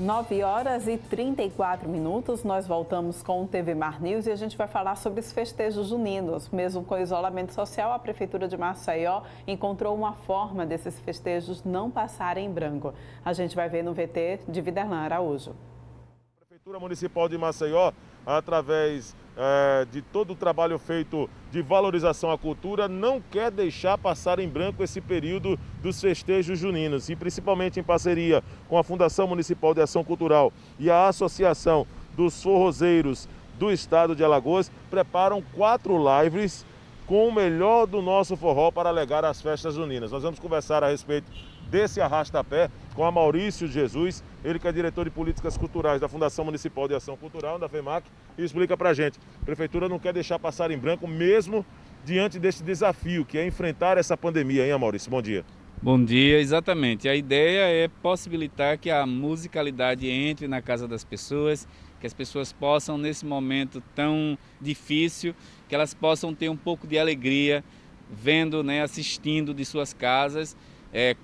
9h34, nós voltamos com o TV Mar News e a gente vai falar sobre os festejos juninos. Mesmo com o isolamento social, a Prefeitura de Maceió encontrou uma forma desses festejos não passarem em branco. A gente vai ver no VT de Viderlan Araújo. A Prefeitura Municipal de Maceió, através de todo o trabalho feito de valorização à cultura, não quer deixar passar em branco esse período dos festejos juninos, e principalmente em parceria com a Fundação Municipal de Ação Cultural e a Associação dos Forrozeiros do Estado de Alagoas, preparam 4 lives com o melhor do nosso forró para alegar as festas juninas. Nós vamos conversar a respeito desse arrasta-pé com a Maurício Jesus, ele que é diretor de políticas culturais da Fundação Municipal de Ação Cultural, da FEMAC, e explica pra gente. A Prefeitura não quer deixar passar em branco, mesmo diante desse desafio, que é enfrentar essa pandemia, hein, Maurício? Bom dia. Bom dia, exatamente. A ideia é possibilitar que a musicalidade entre na casa das pessoas, que as pessoas possam, nesse momento tão difícil, que elas possam ter um pouco de alegria, vendo, assistindo de suas casas,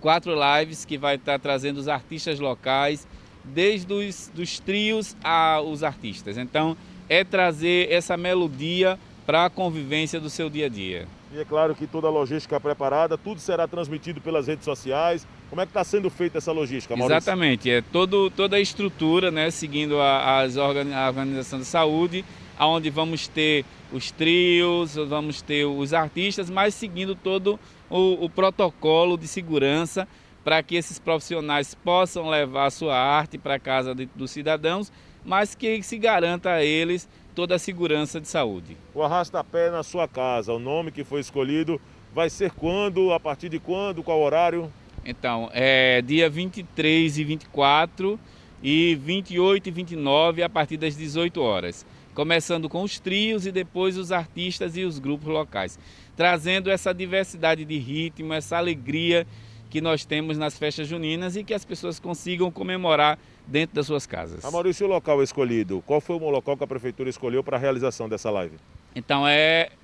4 lives que vai estar trazendo os artistas locais, desde os trios aos artistas. Então, é trazer essa melodia para a convivência do seu dia a dia. E é claro que toda a logística é preparada, tudo será transmitido pelas redes sociais. Como é que está sendo feita essa logística, Maurício? Exatamente, toda a estrutura, seguindo a Organização da Saúde, onde vamos ter os trios, vamos ter os artistas, mas seguindo todo o protocolo de segurança para que esses profissionais possam levar a sua arte para a casa dos cidadãos, mas que se garanta a eles toda a segurança de saúde. O arrasta-pé na sua casa, o nome que foi escolhido, vai ser quando, a partir de quando, qual horário? Então, dia 23 e 24 e 28 e 29 a partir das 18 horas. Começando com os trios e depois os artistas e os grupos locais, trazendo essa diversidade de ritmo, essa alegria que nós temos nas festas juninas e que as pessoas consigam comemorar dentro das suas casas. Maurício, o local escolhido, qual foi o local que a Prefeitura escolheu para a realização dessa live? Então,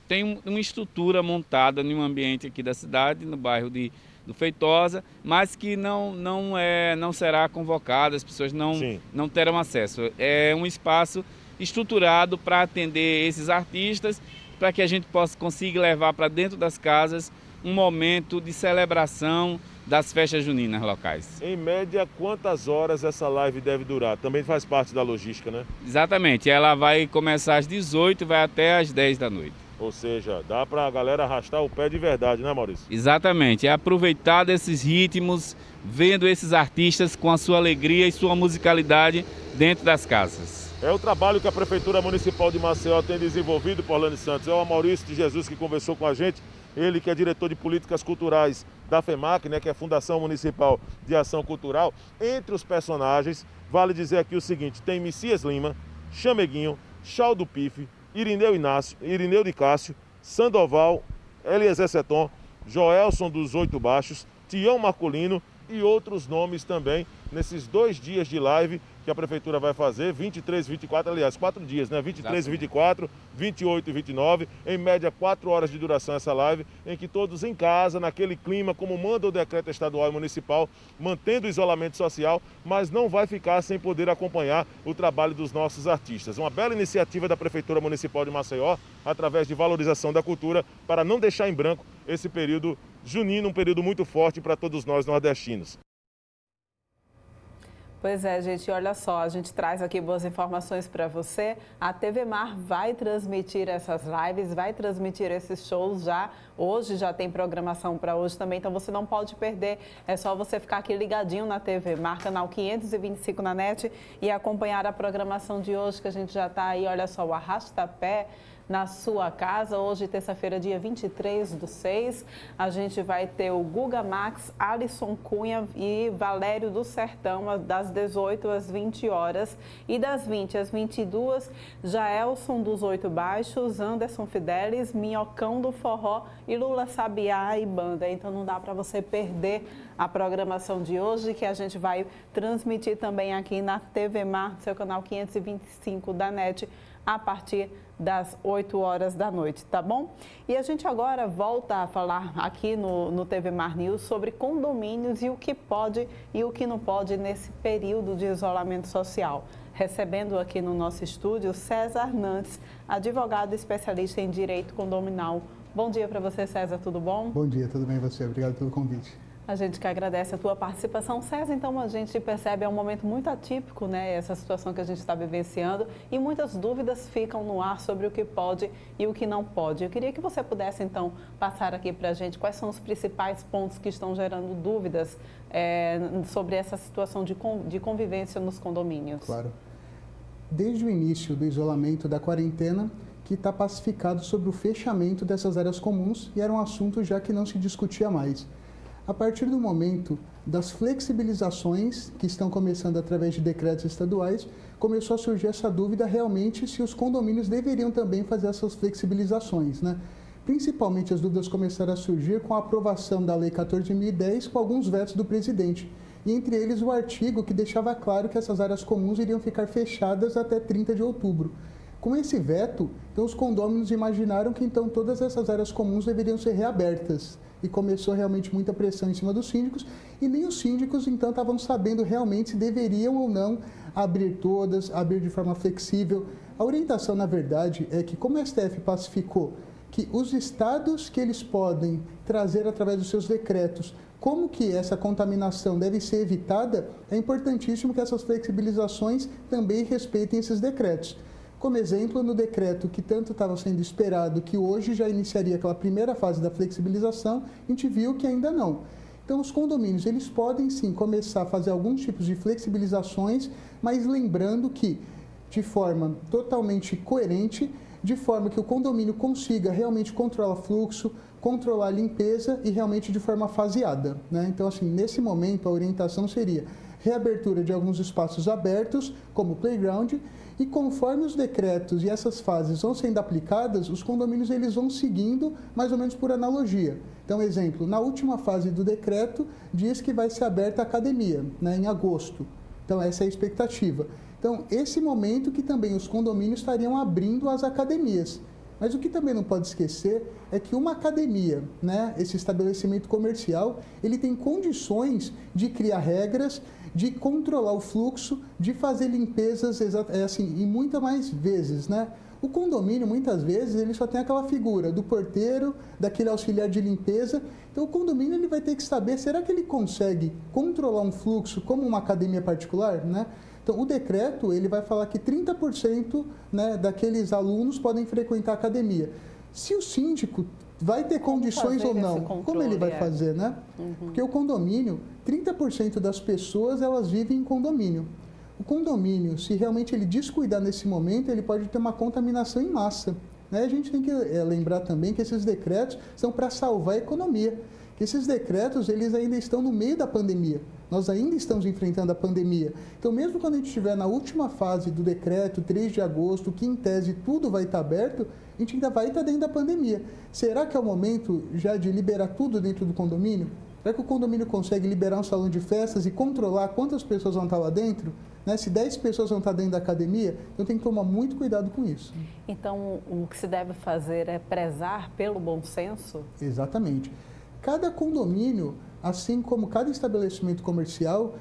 tem uma estrutura montada em um ambiente aqui da cidade, no bairro do Feitosa, mas que não será convocada, as pessoas não terão acesso. É um espaço estruturado para atender esses artistas, para que a gente consiga levar para dentro das casas um momento de celebração das festas juninas locais. Em média, quantas horas essa live deve durar? Também faz parte da logística, né? Exatamente, ela vai começar às 18 e vai até às 10 da noite. Ou seja, dá para a galera arrastar o pé de verdade, né, Maurício? Exatamente, é aproveitar desses ritmos, vendo esses artistas com a sua alegria e sua musicalidade dentro das casas. É o trabalho que a Prefeitura Municipal de Maceió tem desenvolvido, Orlando Santos. É o Maurício de Jesus que conversou com a gente, ele que é diretor de políticas culturais da FEMAC, que é a Fundação Municipal de Ação Cultural. Entre os personagens, vale dizer aqui o seguinte, tem Messias Lima, Chameguinho, Chau do Pife, Irineu de Cássio, Sandoval, Eliezer Seton, Joelson dos Oito Baixos, Tião Marculino e outros nomes também nesses 2 dias de live que a Prefeitura vai fazer, 23 e 24, aliás, 4 dias, né? 23 e 24, 28 e 29, em média 4 horas de duração essa live, em que todos em casa, naquele clima, como manda o decreto estadual e municipal, mantendo o isolamento social, mas não vai ficar sem poder acompanhar o trabalho dos nossos artistas. Uma bela iniciativa da Prefeitura Municipal de Maceió, através de valorização da cultura, para não deixar em branco esse período junino, um período muito forte para todos nós nordestinos. Pois é, gente, olha só, a gente traz aqui boas informações para você. A TV Mar vai transmitir essas lives, vai transmitir esses shows já. Hoje já tem programação para hoje também, então você não pode perder. É só você ficar aqui ligadinho na TV Mar, canal 525 na NET, e acompanhar a programação de hoje, que a gente já está aí, olha só, o arrasta-pé na sua casa. Hoje, terça-feira, dia 23/6, a gente vai ter o Guga Max, Alisson Cunha e Valério do Sertão, das 18 às 20 horas. E das 20 às 22, Jaelson dos Oito Baixos, Anderson Fidelis, Minhocão do Forró e Lula Sabiá e Banda. Então não dá para você perder a programação de hoje, que a gente vai transmitir também aqui na TV Mar, seu canal 525 da NET, a partir das 8 horas da noite, tá bom? E a gente agora volta a falar aqui no TV Mar News sobre condomínios e o que pode e o que não pode nesse período de isolamento social. Recebendo aqui no nosso estúdio César Nantes, advogado especialista em direito condominal. Bom dia para você, César, tudo bom? Bom dia, tudo bem você? Obrigado pelo convite. A gente que agradece a tua participação. César, então a gente percebe, é um momento muito atípico, né? Essa situação que a gente está vivenciando e muitas dúvidas ficam no ar sobre o que pode e o que não pode. Eu queria que você pudesse, então, passar aqui para a gente quais são os principais pontos que estão gerando dúvidas sobre essa situação de convivência nos condomínios. Claro. Desde o início do isolamento da quarentena, que está pacificado sobre o fechamento dessas áreas comuns e era um assunto já que não se discutia mais. A partir do momento das flexibilizações que estão começando através de decretos estaduais, começou a surgir essa dúvida realmente se os condomínios deveriam também fazer essas flexibilizações, né? Principalmente as dúvidas começaram a surgir com a aprovação da Lei 14.010 com alguns vetos do presidente. E entre eles o artigo que deixava claro que essas áreas comuns iriam ficar fechadas até 30 de outubro. Com esse veto, então os condôminos imaginaram que então todas essas áreas comuns deveriam ser reabertas. E começou realmente muita pressão em cima dos síndicos, e nem os síndicos então estavam sabendo realmente se deveriam ou não abrir todas, abrir de forma flexível. A orientação, na verdade, é que como o STF pacificou que os estados que eles podem trazer através dos seus decretos como que essa contaminação deve ser evitada, é importantíssimo que essas flexibilizações também respeitem esses decretos. Como exemplo, no decreto que tanto estava sendo esperado, que hoje já iniciaria aquela primeira fase da flexibilização, a gente viu que ainda não. Então, os condomínios, eles podem sim começar a fazer alguns tipos de flexibilizações, mas lembrando que, de forma totalmente coerente, de forma que o condomínio consiga realmente controlar fluxo, controlar a limpeza e realmente de forma faseada, né? Então, assim, nesse momento, a orientação seria reabertura de alguns espaços abertos, como o playground, e conforme os decretos e essas fases vão sendo aplicadas, os condomínios eles vão seguindo mais ou menos por analogia. Então, exemplo, na última fase do decreto, diz que vai ser aberta a academia, né, em agosto. Então, essa é a expectativa. Então, esse momento que também os condomínios estariam abrindo as academias. Mas o que também não pode esquecer é que uma academia, né, esse estabelecimento comercial, ele tem condições de criar regras, de controlar o fluxo, de fazer limpezas assim, e muitas mais vezes, né? O condomínio, muitas vezes, ele só tem aquela figura do porteiro, daquele auxiliar de limpeza. Então, o condomínio ele vai ter que saber, será que ele consegue controlar um fluxo como uma academia particular, né? Então, o decreto ele vai falar que 30%, né, daqueles alunos podem frequentar a academia. Se o síndico vai ter condições ou não, como ele vai fazer, né? Porque o condomínio, 30% das pessoas, elas vivem em condomínio. O condomínio, se realmente ele descuidar nesse momento, ele pode ter uma contaminação em massa, né? A gente tem que lembrar também que esses decretos são para salvar a economia. Que esses decretos, eles ainda estão no meio da pandemia. Nós ainda estamos enfrentando a pandemia. Então, mesmo quando a gente estiver na última fase do decreto, 3 de agosto, que em tese tudo vai estar aberto, a gente ainda vai estar dentro da pandemia. Será que é o momento já de liberar tudo dentro do condomínio? Será que o condomínio consegue liberar um salão de festas e controlar quantas pessoas vão estar lá dentro? Né? Se 10 pessoas vão estar dentro da academia, então tem que tomar muito cuidado com isso. Então, o que se deve fazer é prezar pelo bom senso? Exatamente. Cada condomínio, assim como cada estabelecimento comercial,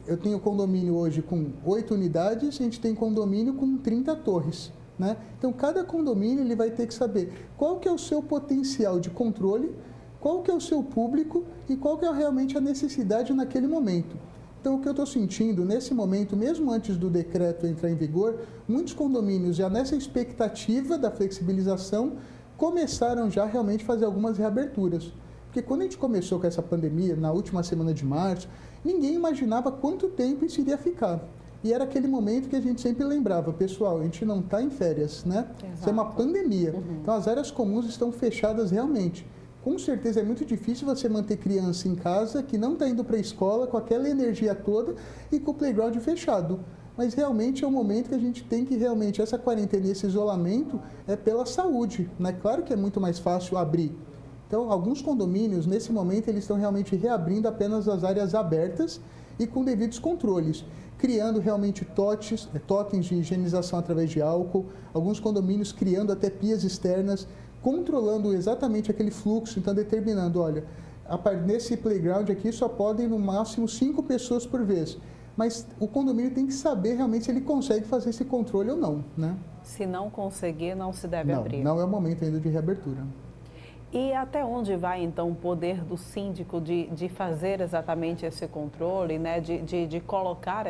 eu tenho condomínio hoje com 8 unidades, a gente tem condomínio com 30 torres, né? Então, cada condomínio ele vai ter que saber qual que é o seu potencial de controle, qual que é o seu público e qual que é realmente a necessidade naquele momento. Então, o que eu estou sentindo nesse momento, mesmo antes do decreto entrar em vigor, muitos condomínios já nessa expectativa da flexibilização começaram já realmente a fazer algumas reaberturas. Porque quando a gente começou com essa pandemia, na última semana de março, ninguém imaginava quanto tempo isso iria ficar. E era aquele momento que a gente sempre lembrava, pessoal, a gente não está em férias, né? Exato. Isso é uma pandemia. Então, as áreas comuns estão fechadas realmente. Com certeza é muito difícil você manter criança em casa que não está indo para a escola com aquela energia toda e com o playground fechado. Mas realmente é um momento que a gente tem que realmente, essa quarentena, esse isolamento é pela saúde, né? Claro que é muito mais fácil abrir. Então, alguns condomínios, nesse momento, eles estão realmente reabrindo apenas as áreas abertas e com devidos controles, criando realmente totens de higienização através de álcool, alguns condomínios criando até pias externas, controlando exatamente aquele fluxo, então determinando, olha, nesse playground aqui só podem no máximo 5 pessoas por vez. Mas o condomínio tem que saber realmente se ele consegue fazer esse controle ou não, né? Se não conseguir, não se deve abrir. Não é o momento ainda de reabertura. E até onde vai, então, o poder do síndico de fazer exatamente esse controle, né? de colocar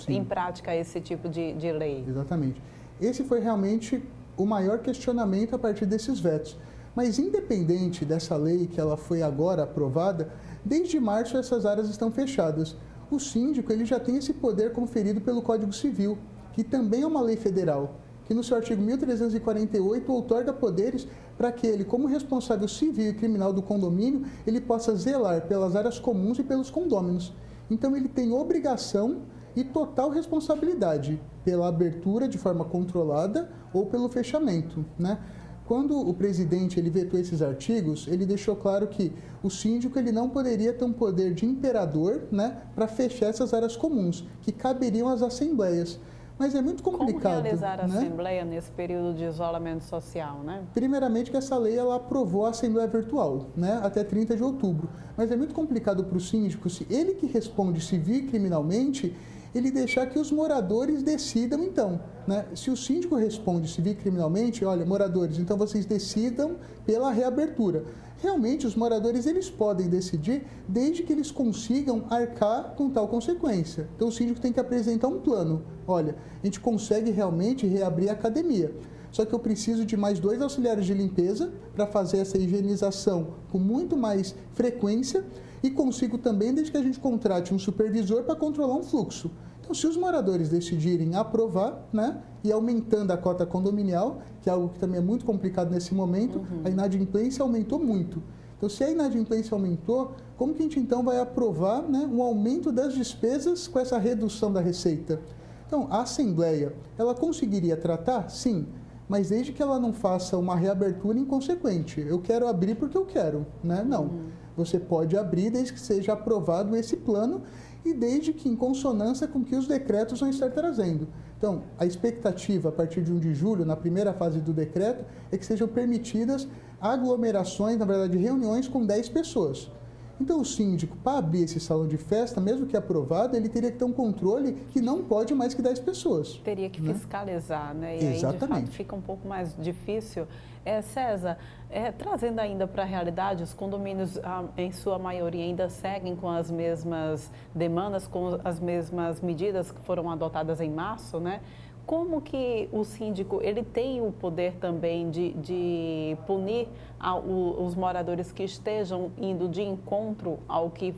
em prática esse tipo de lei? Exatamente. Esse foi realmente o maior questionamento a partir desses vetos. Mas independente dessa lei que ela foi agora aprovada, desde março essas áreas estão fechadas. O síndico ele já tem esse poder conferido pelo Código Civil, que também é uma lei federal, que no seu artigo 1348 outorga poderes para que ele, como responsável civil e criminal do condomínio, ele possa zelar pelas áreas comuns e pelos condôminos. Então ele tem obrigação e total responsabilidade pela abertura de forma controlada ou pelo fechamento, né? Quando o presidente ele vetou esses artigos, ele deixou claro que o síndico ele não poderia ter um poder de imperador, né, para fechar essas áreas comuns, que caberiam às assembleias. Mas é muito complicado. Como realizar a né? assembleia nesse período de isolamento social, né? Primeiramente que essa lei ela aprovou a assembleia virtual, né, até 30 de outubro. Mas é muito complicado para o síndico, se ele que responde civil e criminalmente, ele deixar que os moradores decidam então, né? Se o síndico responde civil e criminalmente, olha, moradores, então vocês decidam pela reabertura. Realmente, os moradores eles podem decidir desde que eles consigam arcar com tal consequência. Então, o síndico tem que apresentar um plano. Olha, a gente consegue realmente reabrir a academia. Só que eu preciso de mais 2 auxiliares de limpeza para fazer essa higienização com muito mais frequência e consigo também, desde que a gente contrate um supervisor para controlar um fluxo. Então, se os moradores decidirem aprovar, né, e aumentando a cota condominial, que é algo que também é muito complicado nesse momento, a inadimplência aumentou muito. Então, se a inadimplência aumentou, como que a gente então vai aprovar, né, um aumento das despesas com essa redução da receita? Então, a Assembleia, ela conseguiria tratar? Sim, mas desde que ela não faça uma reabertura inconsequente. Eu quero abrir porque eu quero, né? Não. Você pode abrir desde que seja aprovado esse plano e desde que em consonância com que os decretos vão estar trazendo. Então, a expectativa a partir de 1 de julho, na primeira fase do decreto, é que sejam permitidas aglomerações, na verdade, reuniões com 10 pessoas. Então, o síndico, para abrir esse salão de festa, mesmo que aprovado, ele teria que ter um controle que não pode mais que 10 pessoas. Teria que fiscalizar, né? E Exatamente. aí, de fato, fica um pouco mais difícil. César, trazendo ainda para a realidade, os condomínios, em sua maioria, ainda seguem com as mesmas demandas, com as mesmas medidas que foram adotadas em março, né? Como que o síndico ele tem o poder também de punir os moradores que estejam indo de encontro ao que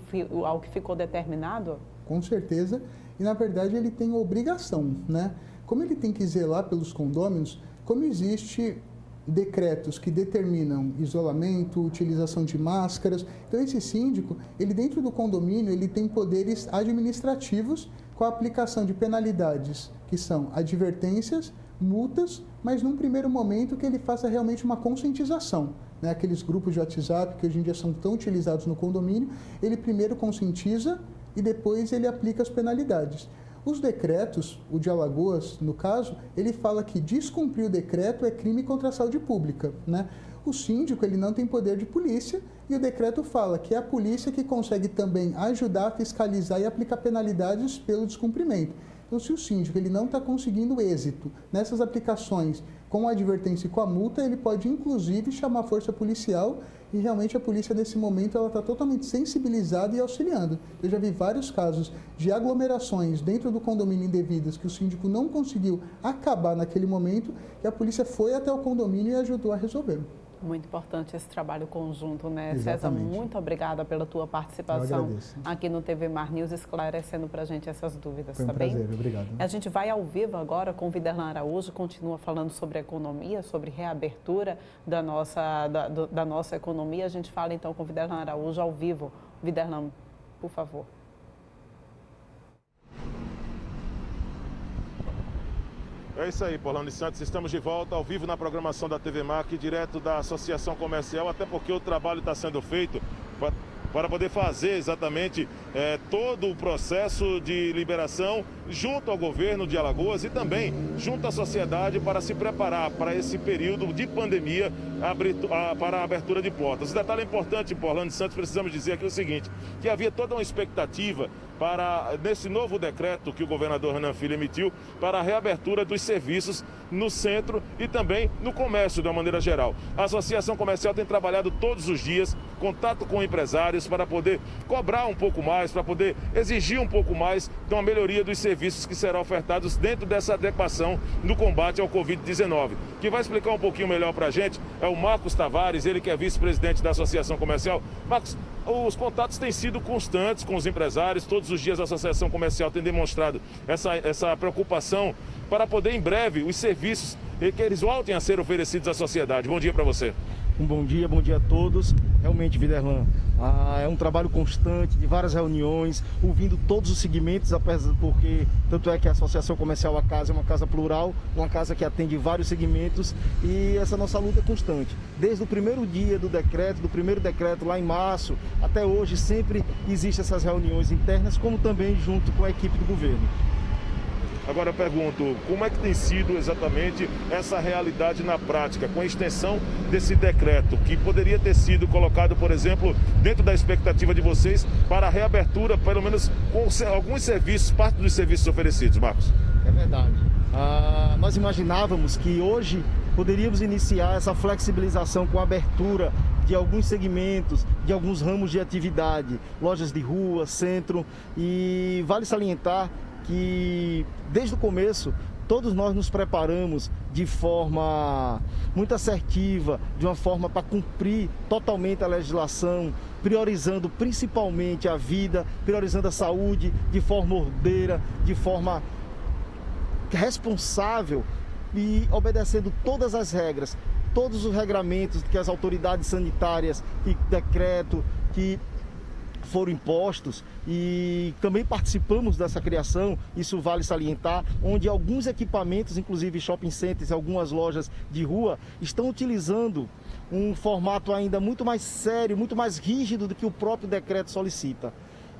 ficou determinado? Com certeza, e na verdade ele tem obrigação, né? Como ele tem que zelar pelos condôminos, como existe decretos que determinam isolamento, utilização de máscaras, então esse síndico, ele dentro do condomínio, ele tem poderes administrativos com a aplicação de penalidades, que são advertências, multas, mas num primeiro momento que ele faça realmente uma conscientização, né? Aqueles grupos de WhatsApp que hoje em dia são tão utilizados no condomínio, ele primeiro conscientiza e depois ele aplica as penalidades. Os decretos, o de Alagoas, no caso, ele fala que descumprir o decreto é crime contra a saúde pública, né? O síndico, ele não tem poder de polícia e o decreto fala que é a polícia que consegue também ajudar a fiscalizar e aplicar penalidades pelo descumprimento. Então, se o síndico ele não está conseguindo êxito nessas aplicações com a advertência e com a multa, ele pode, inclusive, chamar a força policial e realmente a polícia, nesse momento, ela está totalmente sensibilizada e auxiliando. Eu já vi vários casos de aglomerações dentro do condomínio indevidas que o síndico não conseguiu acabar naquele momento e a polícia foi até o condomínio e ajudou a resolver. Muito importante esse trabalho conjunto, né? Exatamente. César, muito obrigada pela tua participação aqui no TV Mar News, esclarecendo para a gente essas dúvidas, Foi um prazer, obrigado. A gente vai ao vivo agora com o Viderlan Araújo, continua falando sobre economia, sobre reabertura da nossa economia. A gente fala então com o Viderlan Araújo ao vivo. Viderlan, por favor. É isso aí, Paulane Santos, estamos de volta ao vivo na programação da TV Mar, direto da Associação Comercial, até porque o trabalho está sendo feito para poder fazer exatamente todo o processo de liberação junto ao governo de Alagoas e também junto à sociedade para se preparar para esse período de pandemia para a abertura de portas. O detalhe importante, por Orlando Santos, precisamos dizer aqui o seguinte, que havia toda uma expectativa para, nesse novo decreto que o governador Renan Filho emitiu, para a reabertura dos serviços no centro e também no comércio, de uma maneira geral. A Associação Comercial tem trabalhado todos os dias, contato com empresários para poder cobrar um pouco mais, para poder exigir um pouco mais de uma melhoria dos serviços que serão ofertados dentro dessa adequação no combate ao Covid-19. Quem vai explicar um pouquinho melhor para a gente é o Marcos Tavares, ele que é vice-presidente da Associação Comercial. Marcos, os contatos têm sido constantes com os empresários, todos os dias a Associação Comercial tem demonstrado essa preocupação para poder, em breve, os serviços que eles voltem a ser oferecidos à sociedade. Bom dia para você. Bom dia a todos. Realmente, Viderlan, é um trabalho constante, de várias reuniões, ouvindo todos os segmentos, porque tanto é que a Associação Comercial A Casa é uma casa plural, uma casa que atende vários segmentos, e essa nossa luta é constante. Desde o primeiro dia do primeiro decreto lá em março, até hoje sempre existem essas reuniões internas, como também junto com a equipe do governo. Agora eu pergunto, como é que tem sido exatamente essa realidade na prática, com a extensão desse decreto, que poderia ter sido colocado, por exemplo, dentro da expectativa de vocês, para a reabertura, pelo menos com alguns serviços, parte dos serviços oferecidos, Marcos? É verdade. Nós imaginávamos que hoje poderíamos iniciar essa flexibilização com a abertura de alguns segmentos, de alguns ramos de atividade, lojas de rua, centro, e vale salientar que desde o começo todos nós nos preparamos de forma muito assertiva, de uma forma para cumprir totalmente a legislação, priorizando principalmente a vida, priorizando a saúde de forma ordeira, de forma responsável e obedecendo todas as regras, todos os regramentos que as autoridades sanitárias e decreto que foram impostos, e também participamos dessa criação, isso vale salientar, onde alguns equipamentos, inclusive shopping centers e algumas lojas de rua, estão utilizando um formato ainda muito mais sério, muito mais rígido do que o próprio decreto solicita.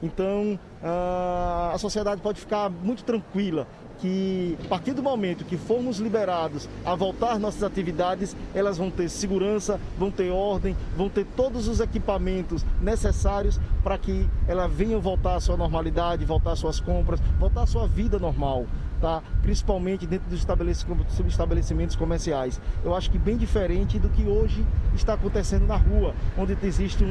Então, a sociedade pode ficar muito tranquila que, a partir do momento que formos liberados a voltar às nossas atividades, elas vão ter segurança, vão ter ordem, vão ter todos os equipamentos necessários para que ela venha voltar à sua normalidade, voltar às suas compras, voltar à sua vida normal, tá? Principalmente dentro dos estabelecimentos comerciais. Eu acho que bem diferente do que hoje está acontecendo na rua, onde existe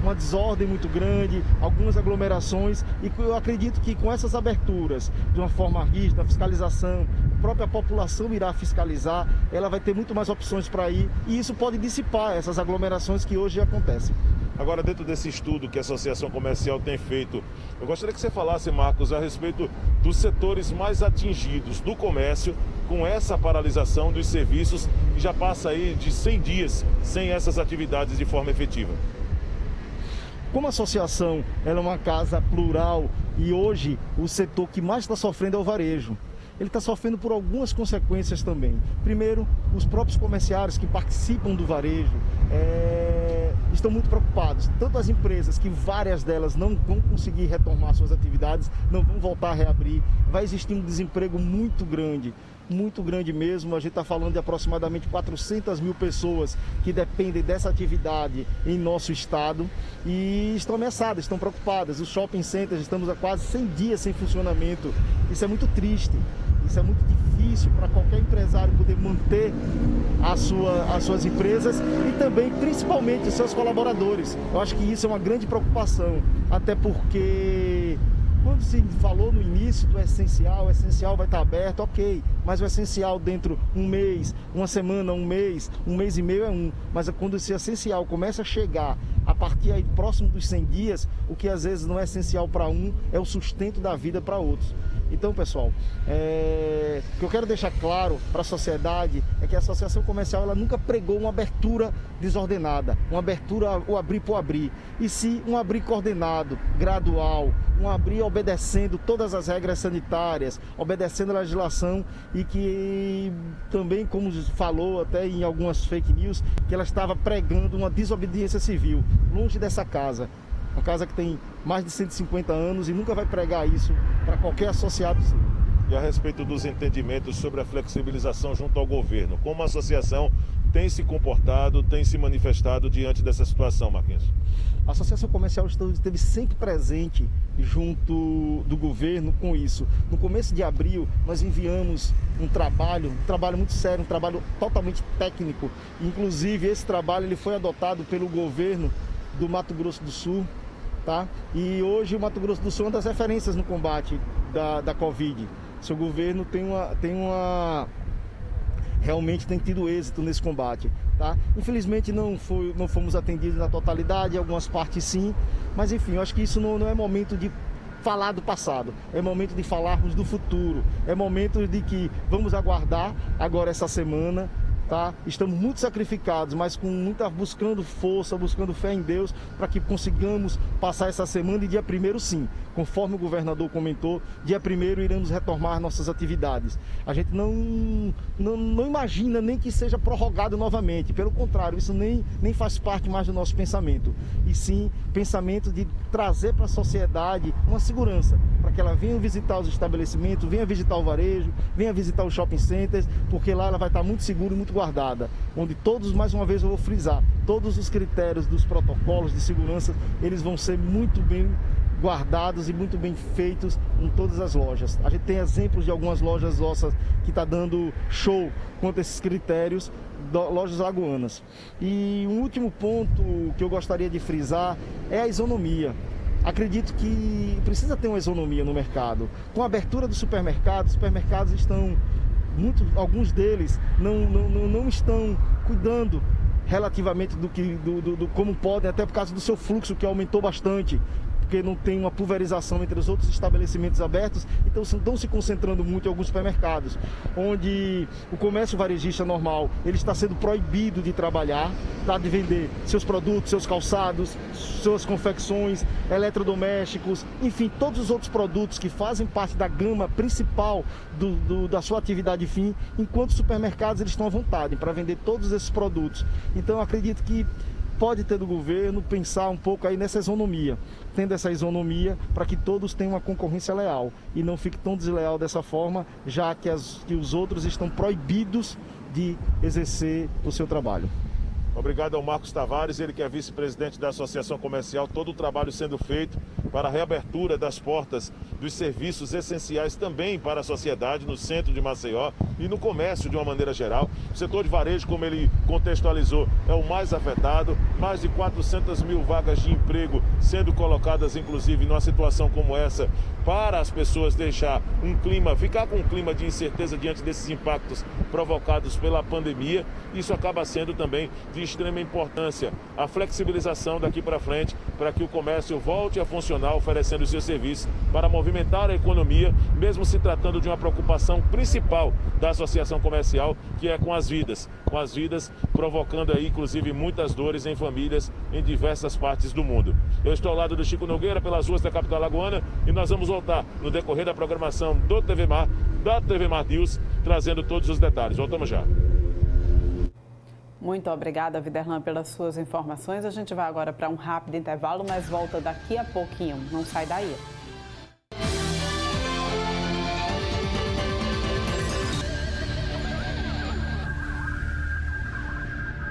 uma desordem muito grande, algumas aglomerações, e eu acredito que com essas aberturas, de uma forma rígida, fiscalização, a própria população irá fiscalizar, ela vai ter muito mais opções para ir, e isso pode dissipar essas aglomerações que hoje acontecem. Agora, dentro desse estudo que a Associação Comercial tem feito, eu gostaria que você falasse, Marcos, a respeito dos setores mais atingidos do comércio com essa paralisação dos serviços, que já passa aí de 100 dias sem essas atividades de forma efetiva. Como a associação ela é uma casa plural e hoje o setor que mais está sofrendo é o varejo. Ele está sofrendo por algumas consequências também. Primeiro, os próprios comerciários que participam do varejo estão muito preocupados. Tanto as empresas, que várias delas não vão conseguir retomar suas atividades, não vão voltar a reabrir. Vai existir um desemprego muito grande mesmo. A gente está falando de aproximadamente 400 mil pessoas que dependem dessa atividade em nosso estado e estão ameaçadas, estão preocupadas. Os shopping centers, estamos há quase 100 dias sem funcionamento. Isso é muito triste, isso é muito difícil para qualquer empresário poder manter as suas empresas e também, principalmente, os seus colaboradores. Eu acho que isso é uma grande preocupação, até porque quando se falou no início do essencial, o essencial vai estar aberto, ok, mas o essencial dentro um mês, uma semana, um mês e meio mas quando esse essencial começa a chegar a partir aí próximo dos 100 dias, o que às vezes não é essencial para um, é o sustento da vida para outros. Então, pessoal, o que eu quero deixar claro para a sociedade é que a Associação Comercial ela nunca pregou uma abertura desordenada, uma abertura, o abrir por abrir, e sim um abrir coordenado, gradual, um abrir obedecendo todas as regras sanitárias, obedecendo a legislação, e que também, como falou até em algumas fake news, que ela estava pregando uma desobediência civil, longe dessa casa. Uma casa que tem mais de 150 anos e nunca vai pregar isso para qualquer associado seu. E a respeito dos entendimentos sobre a flexibilização junto ao governo, como a associação tem se comportado, tem se manifestado diante dessa situação, Marquinhos? A Associação Comercial esteve sempre presente junto do governo com isso. No começo de abril, nós enviamos um trabalho muito sério, um trabalho totalmente técnico. Inclusive, esse trabalho ele foi adotado pelo governo do Mato Grosso do Sul, tá? E hoje o Mato Grosso do Sul é uma das referências no combate da Covid. Seu governo realmente tem tido êxito nesse combate, tá? Infelizmente não fomos atendidos na totalidade, em algumas partes sim, mas enfim, eu acho que isso não é momento de falar do passado, é momento de falarmos do futuro, é momento de que vamos aguardar agora essa semana, tá? Estamos muito sacrificados, mas buscando força, buscando fé em Deus, para que consigamos passar essa semana e dia 1º sim, conforme o governador comentou, dia 1º iremos retomar nossas atividades. A gente não imagina nem que seja prorrogado novamente, pelo contrário, isso nem faz parte mais do nosso pensamento, e sim pensamento de trazer para a sociedade uma segurança, para que ela venha visitar os estabelecimentos, venha visitar o varejo, venha visitar os shopping centers, porque lá ela vai estar muito segura e muito guardada, onde todos, mais uma vez eu vou frisar, todos os critérios dos protocolos de segurança, eles vão ser muito bem guardados e muito bem feitos em todas as lojas. A gente tem exemplos de algumas lojas nossas que está dando show quanto a esses critérios, lojas alagoanas. E um último ponto que eu gostaria de frisar é a isonomia. Acredito que precisa ter uma isonomia no mercado. Com a abertura dos supermercados, os supermercados estão, alguns deles não estão cuidando relativamente do como podem, até por causa do seu fluxo que aumentou bastante, porque não tem uma pulverização entre os outros estabelecimentos abertos, então estão se concentrando muito em alguns supermercados, onde o comércio varejista normal, ele está sendo proibido de trabalhar, tá, de vender seus produtos, seus calçados, suas confecções, eletrodomésticos, enfim, todos os outros produtos que fazem parte da gama principal da sua atividade fim, enquanto os supermercados eles estão à vontade para vender todos esses produtos. Então eu acredito que pode ter do governo pensar um pouco aí nessa isonomia, tendo essa isonomia para que todos tenham uma concorrência leal e não fique tão desleal dessa forma, já que os outros estão proibidos de exercer o seu trabalho. Obrigado ao Marcos Tavares, ele que é vice-presidente da Associação Comercial, todo o trabalho sendo feito para a reabertura das portas dos serviços essenciais também para a sociedade no centro de Maceió e no comércio de uma maneira geral. O setor de varejo, como ele contextualizou, é o mais afetado, mais de 400 mil vagas de emprego sendo colocadas, inclusive, numa situação como essa, para as pessoas ficar com um clima de incerteza diante desses impactos provocados pela pandemia. Isso acaba sendo também de extrema importância, a flexibilização daqui para frente, para que o comércio volte a funcionar, oferecendo os seus serviços para movimentar a economia, mesmo se tratando de uma preocupação principal da associação comercial, que é com as vidas, provocando aí, inclusive, muitas dores em famílias em diversas partes do mundo. Eu estou ao lado do Chico Nogueira, pelas ruas da capital alagoana, e nós vamos voltar no decorrer da programação do TV Mar, da TV Mar News, trazendo todos os detalhes. Voltamos já. Muito obrigada, Viderlan, pelas suas informações. A gente vai agora para um rápido intervalo, mas volta daqui a pouquinho. Não sai daí.